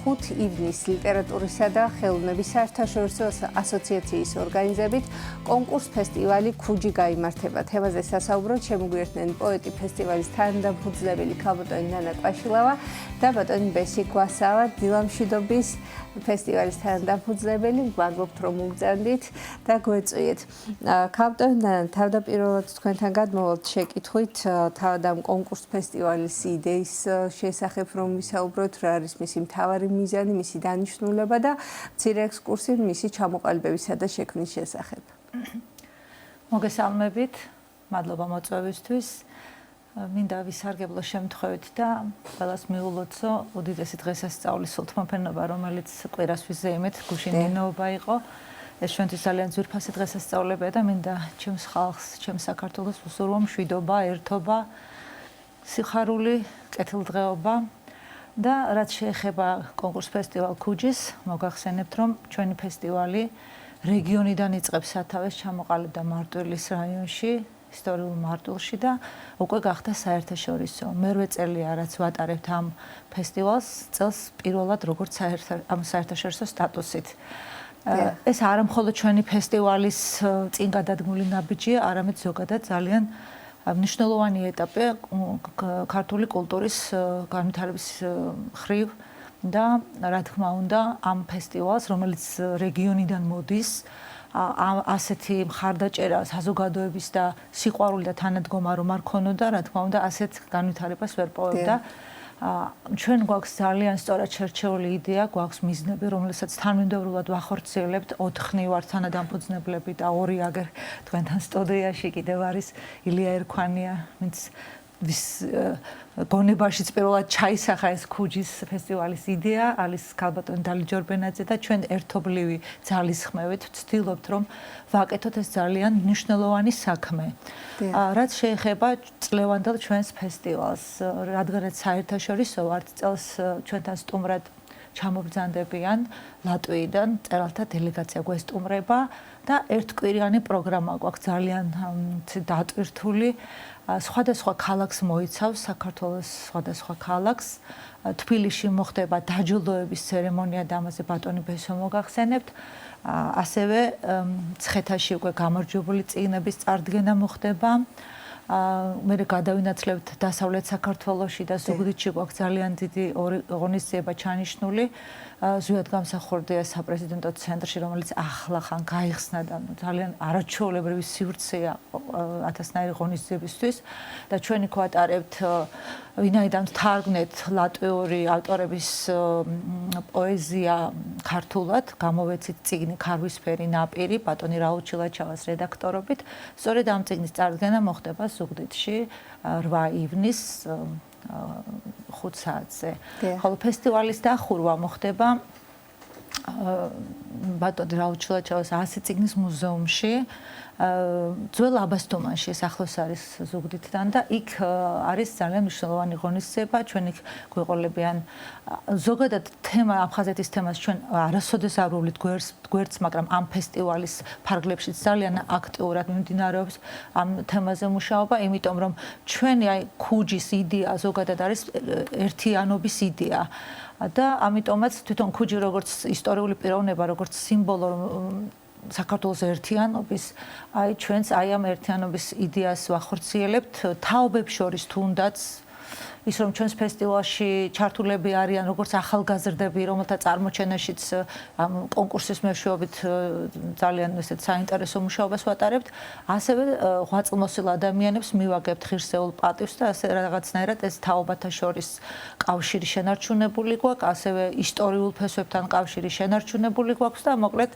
5 ივნისს ლიტერატურისა და ხელოვნების საერთაშორისო ასოციაციის ორგანიზებით კონკურს ფესტივალი ქუჯი გაიმართება. თემაზე სასაუბროდ შემოგვიერთდნენ პოეტი ფესტივალის თანადამფუძნებელი ქალბატონი ნანა კვაშილავა და ბატონი ბესი გვასავა, დილამშვიდობის ფესტივალის თანადამფუძნებელი. მადლობთ რომ მოგზავნით და გვეწვიეთ. ქალბატონი ნანა, თავდაპირველად თქვენთან გადმოვალთ შეკითხვით თავად ამ კონკურს ფესტივალის იდეის შესახებ რომ ვისაუბროთ, რა არის მისი მთავარი მიზანი, მისი დანიშნულება და მცირე ექსკურსი მისი ჩამოყალიბებისა და შექმნის შესახებ. მოგესალმებით, მადლობა მოწვევისთვის. მინდა ვისარგებლო შემთხვევით და ყველას მიულოცო უდიდესი დღესასწაულის სულთმოფენობა, რომელიც კვირას ვიზეიმეთ, გუშინ ნინოობა იყო. ეს ჩვენთვის ძალიან ძვირფასი დღესასწაულებია და მინდა ჩემს ხალხს, ჩემს საქართველოს უსურვო მშვიდობა, ერთობა, სიხარული, კეთილდღეობა და რაც შეეხება კონკურს ფესტივალ ქუჯის, მოგახსენებთ, რომ ჩვენი ფესტივალი რეგიონიდან იწყებს სათავეს, ჩამოყალიბდა მარტვილის რაიონში, ისტორიულ მარტვილში და უკვე გახდა საერთაშორისო. მერვე წელია, რაც ვატარებთ ამ ფესტივალს, წელს პირველად როგორც საერთაშორისო სტატუსით. ეს არა მხოლოდ ჩვენი ფესტივალის წინ გადადგმული ნაბიჯია, არამედ ზოგადად ძალიან მნიშვნელოვანი ეტაპი ქართული კულტურის განვითარების მხრივ და რა თქმა უნდა ამ ფესტივალს, რომელიც რეგიონიდან მოდის, ასეთი მხარდაჭერა საზოგადოების და სიყვარული და თანადგომა რომ არ ქონოდა, რა თქმა უნდა ასეთ განვითარებას ვერ პოვებდა. ჩვენ გვაქვს ძალიან სწორად შერჩეული იდეა, გვაქვს მიზნები, რომელსაც თანმიმდევრულად ვახორციელებთ. 4 ვართ თანადამფუძნებლები და 2 აგერ თქვენთან სტუდიაში კიდევ არის ილია ერქვანია, ვინც ვის გონებაშიც პირველად ჩაისახა ეს ქუჯის ფესტივალის იდეა, არის ქალბატონი დალი ჯორბენაძე და ჩვენ ერთობლივი ძალისხმევით ვცდილობთ რომ ვაკეთოთ ეს ძალიან მნიშვნელოვანი საქმე. რაც შეეხება წლევანდელ ჩვენს ფესტივალს, რადგანაც საერთაშორისო ვართ, წელს ჩვენთან სტუმრად ჩამობრძანდებიან ლატვიიდან მწერალთა დელეგაცია გვესტუმრება და ერთკვირიანი პროგრამა გვაქვს ძალიან დატვირთული. სხვადასხვა ქალაქს მოიცავს, საქართველოს სხვადასხვა ქალაქს. თბილისში მოხდება დაჯილდოების ცერემონია და ამაზე ბატონი ბესო მოგახსენებთ. ასევე მცხეთაში უკვე გამარჯვებული წიგნების წარდგენა მოხდება. მე გადავინაცლებთ დასავლეთ საქართველოში და ზუგდიდში გვაქვს ძალიან დიდი ღონისძიება ჩანიშნული. ზუსტად გამსახურდია საპრეზიდენტო ცენტრში, რომელიც ახლახან გაიხსნა და ძალიან არაჩვეულებრივი სივრცეა ათასნაირი ღონისძიებისთვის და ჩვენ იქ ვატარებთ ვინაიდან თარგმნეთ ლატვიური ავტორების პოეზია ქართულად, გამოვეცით წიგნი ქარვისფერი ნაპირი ბატონი რაულ ჩილაჩავას რედაქტორობით. სწორედ ამ წიგნის წარდგენა მოხდება ზუგდიდში 8 ივნისს 5 საათზე. ხოლო ფესტივალის დახურვა მოხდება ბატონი რაულ ჩილაჩავას 100 წიგნის მუზეუმში, ძველ აბასთუმანში, ეს ახლოს არის ზუგდიდთან და იქ არის ძალიან მნიშვნელოვანი ღონისძიება. ჩვენ იქ გვეყოლებიან ზოგადად თემა აფხაზეთის თემას ჩვენ არასოდეს არ ვუვლით გვერდს, მაგრამ ამ ფესტივალის ფარგლებშიც ძალიან აქტიურად მიმდინარეობს ამ თემაზე მუშაობა, იმიტომ რომ ჩვენი ქუჯის იდეა ზოგადად არის ერთიანობის იდეა. და ამიტომაც თვითონ ქუჯი როგორც ისტორიული პიროვნება, როგორც სიმბოლო საქართველოს ერთიანობის, ჩვენც ამ ერთიანობის იდეას ვახორციელებთ თაობებს შორის თუნდაც ის რომ ჩვენს ფესტივალში ჩართულები არიან როგორც ახალგაზრდები, რომელთა წარმოჩენაშიც ამ კონკურსის მეშვეობით ძალიან ესეთ საინტერესო მუშაობას ვატარებთ, ასევე ღვაწლმოსილ ადამიანებს მივაგებთ ღირსეულ პატივს და ასე რაღაცნაირად ეს თაობათა შორის კავშირი შენარჩუნებული გვაქვს, ასევე ისტორიულ ფესვებთან კავშირი შენარჩუნებული გვაქვს და მოკლედ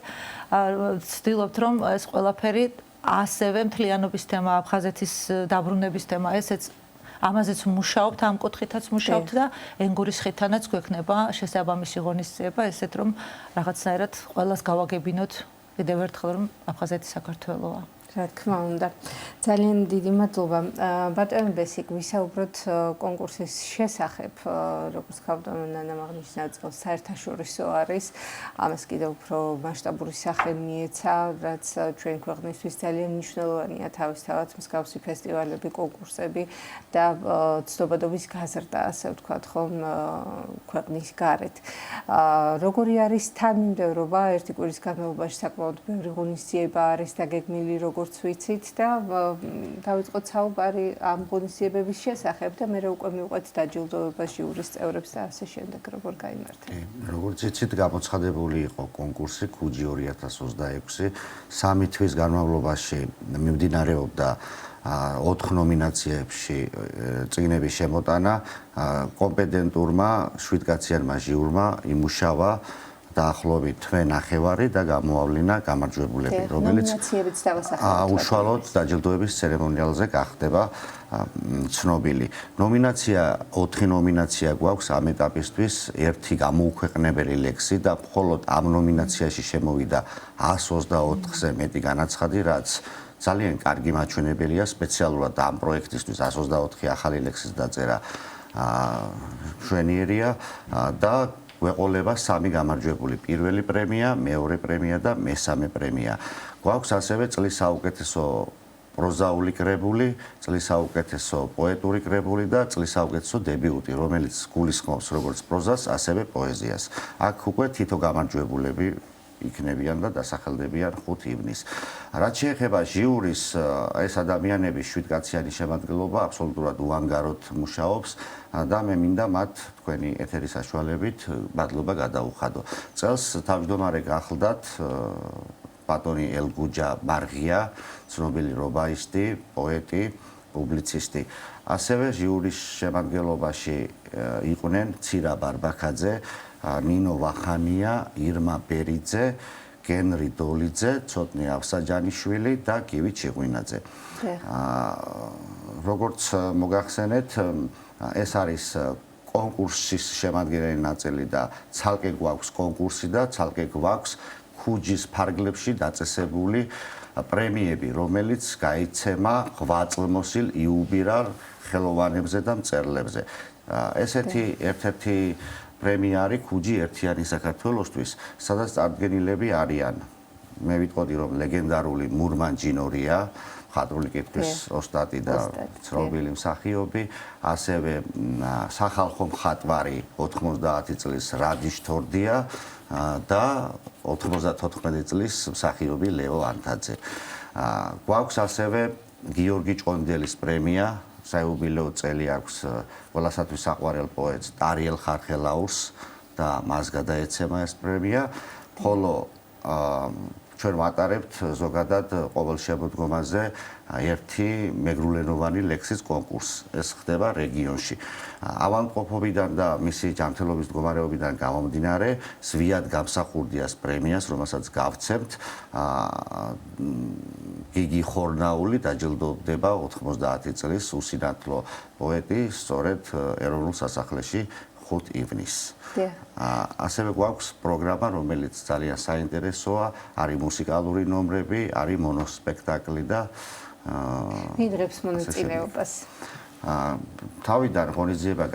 ვცდილობთ რომ ეს ყველაფერი ასევე მთლიანობის თემა, აფხაზეთის დაბრუნების თემა, ესეც ამაზეც მუშაობთ, ამ კუთხითაც მუშაობთ და ენგურის ხიდთანაც გვექნება შესაბამისი ღონისძიება, ესეთ რომ რაღაცნაირად ყველას გავაგებინოთ კიდევ ერთხელ რომ აფხაზეთი საქართველოა. რა თქმა უნდა. ძალიან დიდი მადლობა. ბატონო ბესიკ, ვისაუბროთ კონკურსის შესახებ, როგორც ქავდამო ნანამ აღნიშნა, წელს საერთაშორისო არის. ამას კიდევ უფრო მასშტაბური სახე მიეცა, რაც ჩვენ ქვეყნისთვის ძალიან მნიშვნელოვანია თავისთავად მსგავსი ფესტივალები, კონკურსები და ცნობადობის გაზრდა, ასე ვთქვათ, ხომ ქვეყნის გარეთ. როგორი არის თანმიმდევრობა ერთი კვირის განმავლობაში საკმაოდ ბევრი ღონისძიება არის დაგეგმილი, როგორც ვიცით და დავიწყოთ საუბარი ამ ღონისძიებების შესახებ და მე უკვე მივყვეთ დაჯილდოებას ჟიურის წევრებს და ასე შემდეგ, როგორ გაიმართა. როგორც იცით, გამოცხადებული იყო კონკურსი ქუჯი 2026, 3 თვის განმავლობაში მიმდინარეობდა 4 ნომინაციებში წიგნების შემოტანა, კომპეტენტურმა 7-კაციანმა ჟიურმა იმუშავა დაახლოებით თვე ნახევარი და გამოავლინა გამარჯვებულები, რომელიც უშუალოდ დაჯილდოების ცერემონიალზე გახდება ცნობილი. 4 ნომინაცია გვაქვს ამ ეტაპისთვის, ერთი გამოუქვეყნებელი ლექსი და მხოლოდ ამ ნომინაციაში შემოვიდა 124-ზე მეტი განაცხადი, რაც ძალიან კარგი მაჩვენებელია სპეციალურად ამ პროექტისთვის 124 ახალი ლექსის დაწერა მშვენიერია და გვეყოლება 3 გამარჯვებული, პირველი პრემია, მეორე პრემია და მესამე პრემია. გვაქვს ასევე წლის საუკეთესო პროზაული კრებული, წლის საუკეთესო პოეტური კრებული და წლის საუკეთესო დებიუტი, რომელიც გულისხმობს როგორც პროზას, ასევე პოეზიას. აქ უკვე თითო გამარჯვებულები იქნებიან და დასახელდებიან 5 ივნისს. რაც შეეხება ჟიურის, ეს ადამიანების 7-კაციანი შემადგენლობა აბსოლუტურად უანგაროდ მუშაობს და მე მინდა მათ თქვენი ეთერის საშუალებით მადლობა გადაუხადო. წელს თავმჯდომარე გახლდათ ბატონი ელგუჯა მარღია, ცნობილი რობაისტი, პოეტი, პუბლიცისტი. ასევე ჟიურის შემადგენლობაში იყვნენ ცირა ბარბაქაძე, ნინო ვახანია, ირმა ბერიძე, გენრი დოლიძე, ცოტნე ავსაჯანიშვილი და გივი ჩიღვინაძე. როგორც მოგახსენეთ, ეს არის კონკურსის შემადგენელი ნაწილი და ცალკე გვაქვს კონკურსი და ცალკე გვაქვს ქუჯის ფარგლებში დაწესებული პრემიები, რომელიც გაიცემა ღვაწლმოსილ იუბილარ ხელოვანებზე და მწერლებზე. ესეთი ერთ-ერთი პრემია არის ქუჯი ერთიანი საქართველოსთვის, სადაც წარდგენილები არიან. მე ვიტყოდი, რომ ლეგენდარული მურმან ჯინორია, მხატვრული კითხვის ოსტატი და ცნობილი მსახიობი, ასევე სახალხო მხატვარი 90 წლის რადიშ თორდია და 94 წლის მსახიობი ლეო ანთაძე. გვაქვს ასევე გიორგი ჭონდელის პრემია, საიუბილეო წელი აქვს ყველასათვის საყვარელ პოეტს ტარიელ ხარხელაურს და მას გადაეცემა ეს პრემია, ხოლო ჩვენ ვატარებთ ზოგადად ყოველ შემოდგომაზე ერთი მეგრულენოვანი ლექსის კონკურსს. ეს ხდება რეგიონში. ავადმყოფობიდან და მისი ჯანმრთელობის მდგომარეობიდან გამომდინარე, ზვიად გამსახურდიას პრემიას, რომელსაც გავცემთ, გიგი ხორნაული დაჯილდოვდება 90 წლის უსინათლო პოეტი, სწორედ ეროვნულ სასახლეში 5 ივნისს. ასევე გვაქვს პროგრამა, რომელიც ძალიან საინტერესოა, არის მუსიკალური ნომრები, არის მონოსპექტაკლი და მიდრებს მონაწილეობას. თავიდან ღონისძიება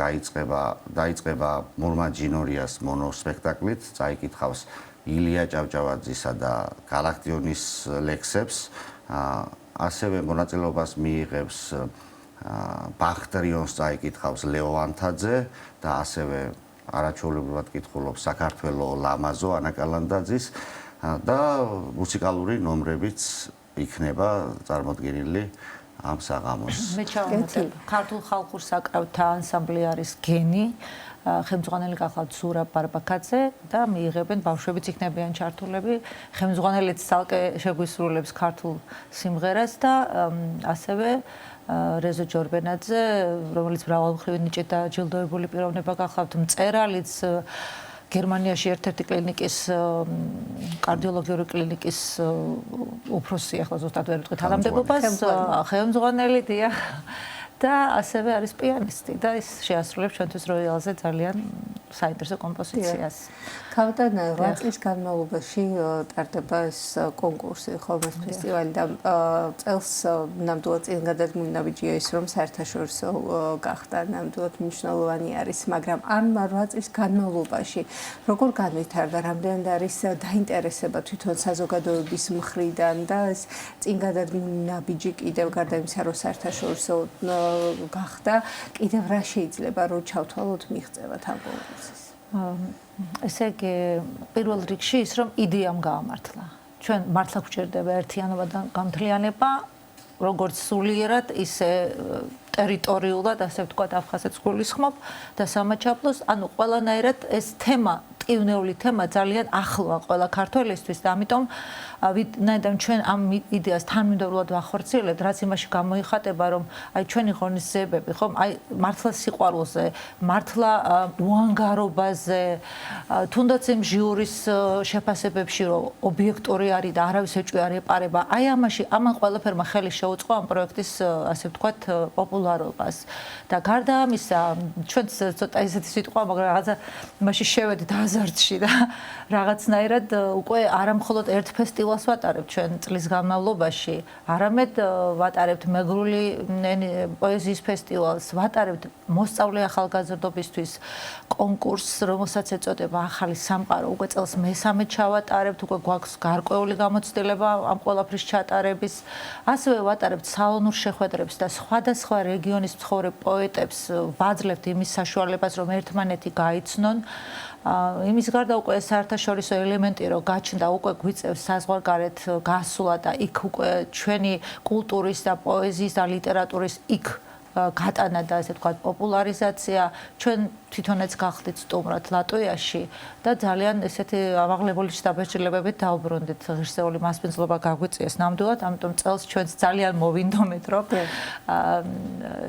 დაიწყება მურმან ჯინორიას მონოსპექტაკლით, წაიკითხავს ილია ჭავჭავაძისა და გალაქტიონის ლექსებს. ასევე მონაწილეობას მიიღებს ბახტრიონს წაიკითხავს ლეო ანთაძე და ასევე არაჩვეულებრივად კითხულობს საქართველო ლამაზო ანა კალანდაძის და მუსიკალური ნომრებიც იქნება წარმოდგენილი ამ საღამოს. მე ჩავამატებ, ქართულ ხალხურ საკრავთა ანსამბლი არის გენი, ხელმძღვანელი გახლავთ ზურაბ ბარბაქაძე და მიიღებენ ბავშვებიც იქნებიან ჩართულები, ხელმძღვანელიც ცალკე შეგვისრულებს ქართულ სიმღერას და ასევე რეზო ჯორბენაძე, რომელიც მრავალმხრივი ნიჭით დაჯილდოებული პიროვნება გახლავთ, მწერალიც გერმანიაში ერთ-ერთი კლინიკის კარდიოლოგიური კლინიკის უფროსი, ახლა ზუსტად ვერ ვიტყვი თანამდებობას, ხელმძღვანელი დიახ და ასევე არის პიანისტი და ის შეასრულებს ჩვენთვის როიალზე ძალიან საინტერესო კომპოზიციას. ქავტან 8 წლის განმავლობაში ტარდება ეს კონკურსი, ხოლმე ფესტივალი და წელს ნამდვილად წინ გადადგმული ნაბიჯია ის, რომ საერთაშორისო გახდა, ნამდვილად მნიშვნელოვანი არის, მაგრამ ამ 8 წლის განმავლობაში როგორ განვითარდა, რამდენად არის დაინტერესება თვითონ საზოგადოების მხრიდან და ეს წინ გადადგმული ნაბიჯი კიდევ გარდა იმისა, რომ საერთაშორისო გახდა, კიდევ რა შეიძლება რომ ჩავთვალოთ მიღწევათ ამ კონკურსის? ესე იგი, პირველ რიგში ის, რომ იდეამ გაამართლა. ჩვენ მართლა გვჭირდება ერთიანობა და გამთლიანება, როგორც სულიერად, ისე ტერიტორიულად, ასე ვთქვათ, აფხაზეთს გულისხმობ და სამაჩაბლოს, ანუ ყველანაირად ეს თემა, ტკივნეული თემა ძალიან ახლოა ყველა ქართველისთვის და ამიტომ ვინაიდან ჩვენ ამ იდეას თანმიმდევრულად ვახორციელებთ, რაც იმაში გამოიხატება, რომ აი ჩვენი ღონისძიებები, ხომ, აი მართლა სიყვარულზე, მართლა უანგარობაზე, თუნდაც იმ ჟიურის შეფასებებში, რომ ობიექტური არის და არავის ეჭვი არ ეპარება, აი ამაში, ამან ყველაფერმა ხელი შეუწყო ამ პროექტის, ასე ვთქვათ, პოპულარობას. და გარდა ამისა, ჩვენ ცოტა ისეთი სიტყვა, მაგრამ რაღაცა იმაში შევედით აზარტში და რაღაცნაირად უკვე არა მხოლოდ ერთ ფესტივალს ვატარებთ ჩვენ წლის განმავლობაში, არამედ ვატარებთ მეგრული პოეზიის ფესტივალს, ვატარებთ მოსწავლე ახალგაზრდობისთვის კონკურსს, რომელსაც ეწოდება ახალი სამყარო, უკვე წელს მესამე ჩავატარებთ, უკვე გვაქვს გარკვეული გამოცდილება ამ ყველაფრის ჩატარების. ასევე ვატარებთ სალონურ შეხვედრებს და სხვადასხვა რეგიონის მცხოვრებ პოეტებს ვაძლევთ იმის საშუალებას, რომ ერთმანეთი გაიცნონ. იმის გარდა უკვე საერთაშორისო ელემენტი რო გაჩნდა, უკვე გვიწევს საზღვარგარეთ გასვლა და იქ უკვე ჩვენი კულტურის და პოეზიის და ლიტერატურის იქ გატანა და ასე ვთქვათ პოპულარიზაცია, ჩვენ თვითონაც გახდით სტუმრად ლატვიაში და ძალიან ესეთი ამაღლებული შთაბეჭდილებებით დავბრუნდით. ღირსეული მასპინძლობა გაგვიწიეს ნამდვილად, ამიტომ წელს ჩვენს ძალიან მოვინდომეთ, რომ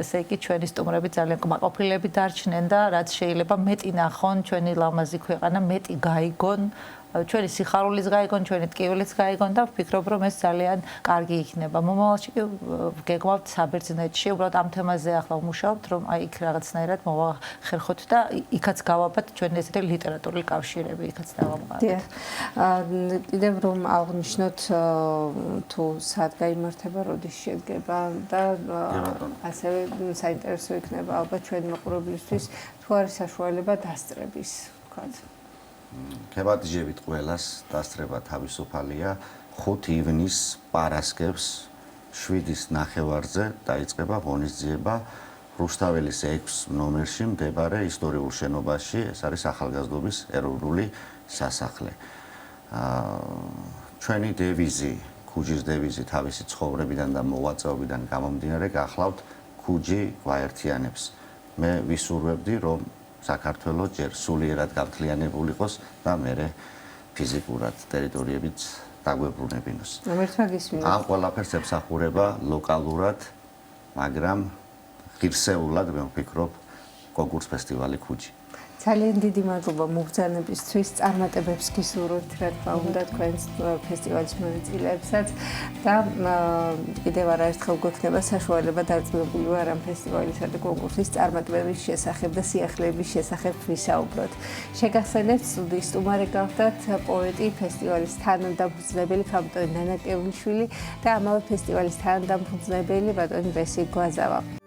ესე იგი ჩვენი სტუმრები ძალიან კმაყოფილები დარჩნენ და რაც შეიძლება მეტი ნახონ ჩვენი ლამაზი ქვეყანა, მეტი გაიგონ. ჩვენი სიხარულიც გაიგონ, ჩვენი ტკივილიც გაიგონ და ვფიქრობ, რომ ეს ძალიან კარგი იქნება. მომავალში გეგმავთ საბერძნეთში, უბრალოდ ამ თემაზე ახლა ვმუშაობთ, რომ აი იქ რაღაცნაირად მოვახერხოთ და იქაც გავაბათ ჩვენი ესეთი ლიტერატურული კავშირები, იქაც დავამყაროთ. დიახ. კიდევ რომ აღნიშნოთ თუ სად გაიმართება, როდის შედგება და ასევე საინტერესო იქნება ალბათ ჩვენი მოყურებლისთვის, თუ არის საშუალება დასწრების, ვთქვათ. ქებადიჟებით ყველას დასწრება თავისუფალია 5 ივნის პარასკევს 7-ის ნახევარზე დაიწყება ღონისძიება რუსთაველის 6 ნომერში მდებარე ისტორიულ შენობაში, ეს არის ახალგაზრდობის ეროვნული სასახლე. ჩვენი დევიზი, ქუჯის დევიზი თავისი ცხოვრებიდან და მოღვაწეობიდან გამომდინარე გახლავთ ქუჯი გვაერთიანებს. მე ვისურვებდი, რომ საქართველოს ჯერ სულიერად გამთლიანებული იყოს და მერე ფიზიკურად ტერიტორიებიც დაგვებრუნებინოს. ამ ყველაფერს ემსახურება ლოკალურად, მაგრამ ღირსეულად მე ვფიქრობ კონკურს ფესტივალი ქუჯი. ძალიან დიდი მადლობა მობრძანებისთვის, წარმატებებს გისურვებთ, რა თქმა უნდა, თქვენს ფესტივალის მონაწილეებსაც და კიდევ არაერთხელ გვექნება საშუალება დარწმუნებული ვარ ამ ფესტივალისა და კონკურსის წარმატებების შესახებ და სიახლეების შესახებ ვისაუბროთ. შეგახსენებთ, სტუდიის სტუმარი გახდათ პოეტი, ფესტივალის თანადამფუძნებელი ქავტონი ნანა კევლიშვილი და ამავე ფესტივალის თანადამფუძნებელი ბატონი ბესი გვაზავა.